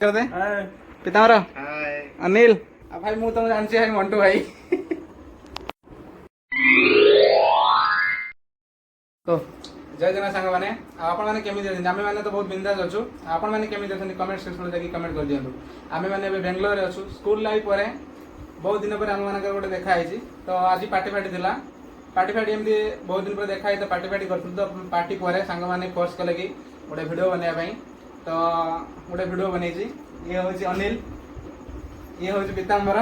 कर दे पितामर अनिल भाई मु तुम जानছি भाई मंटू भाई तो जय जगन्नाथ सांग मैंने आपण मैंने केमी देछन आमे माने तो बहुत बिंदास अछु आपण मैंने केमी देछन कमेंट सेक्शन में जाके कमेंट कर दियंतु आमे माने बेंगलोर रे अछु स्कूल लाइफ परे बहुत दिन पर आमे माने गोटे देखा आइछि तो आज पार्टी फाटी थिला पार्टी फाटी एमदी बहुत दिन पर देखा आइ तो पार्टी फाटी करथु तो पार्टी परे सांग माने फोर्स कले कि गोटे वीडियो बनेया पई तो गोटे वीडियो बनेछि ये होछि अनिल ये होछि पिताम्बर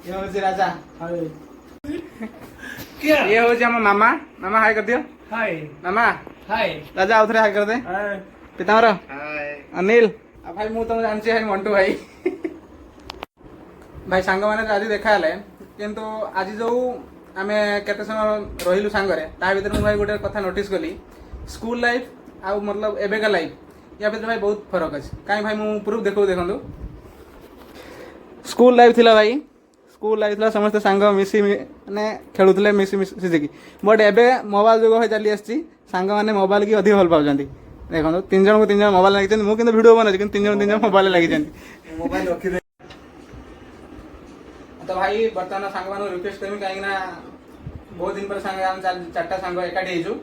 ये होछि राजा क्या ये होछि हम मामा मामा हाय कर दियो हाय मामा हाय राजा आउथरे हाय कर दे हाय पिताम्बर हाय अनिल भाई मु तुम जानछि भाई मंटू भाई भाई सांग माने आज देखा हले किंतु आज जो आमे केते समय रहिलु सांगरे ता भीतर मु भाई गोटे कथा नोटिस कली स्कूल लाइफ आ मतलब एबेका लाइफ या भीतर भाई बहुत फरक अछि काई भाई मु प्रूफ देखो देखंदु स्कूल लाइफ थिला भाई स्कूल लाइफ थिला समस्त सांग मिसी माने खेलुतले मिसी मिसी की बट एबे मोबाइल जुग होय चली आछि सांग माने मोबाइल की अधिक भल पाउजंती देखंदु तीन जन को तीन जन मोबाइल लागि मु किंतु वीडियो बनै किंतु तीन जन मोबाइल लागि जंती मोबाइल रखि दे तो भाई बर्तमान सांग मानो रिक्वेस्ट करमी काहे ना बहुत दिन पर सांग हम चारटा सांग एकाठी हेजु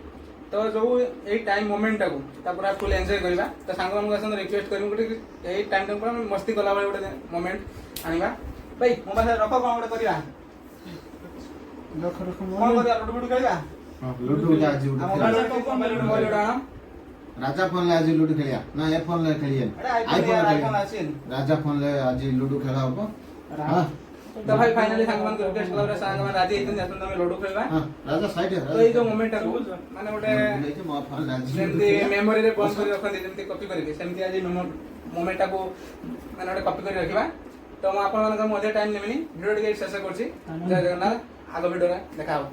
तो जो ए टाइम मोमेंट टाको ता पूरा फुल एन्जॉय करबा तो सांग हम संग रिक्वेस्ट करमी गोटे ए टाइम टाको पूरा मस्ती कला वाला गोटे मोमेंट आनिबा भाई मोबाइल रखो कोन गोटे करिया रखो रखो कोन करिया लुडु लुडु खेलिबा हां लुडु आज लुडु राजा फोन ले आज लुडु खेलिया ना ए फोन ले खेलिया आईफोन आसीन राजा फोन ले आज लुडु खेला हो हां तो भाई फाइनली सांग मन रिक्वेस्ट कला सांग मन राजी इतन जसन तमे लुडु खेलबा हां राजा साइड है तो ए जो मोमेंट टाको माने गोटे मो फोन राजी सेमती मेमोरी रे बंद करी रखन जेमती कॉपी करी सेमती आज मोमेंट टाको माने गोटे कॉपी करी रखिबा तो मैं आपण मन मध्य टाइम नेमिनी वीडियो टिके शेष करछि जय जगन्नाथ आगो वीडियो रे देखा हो।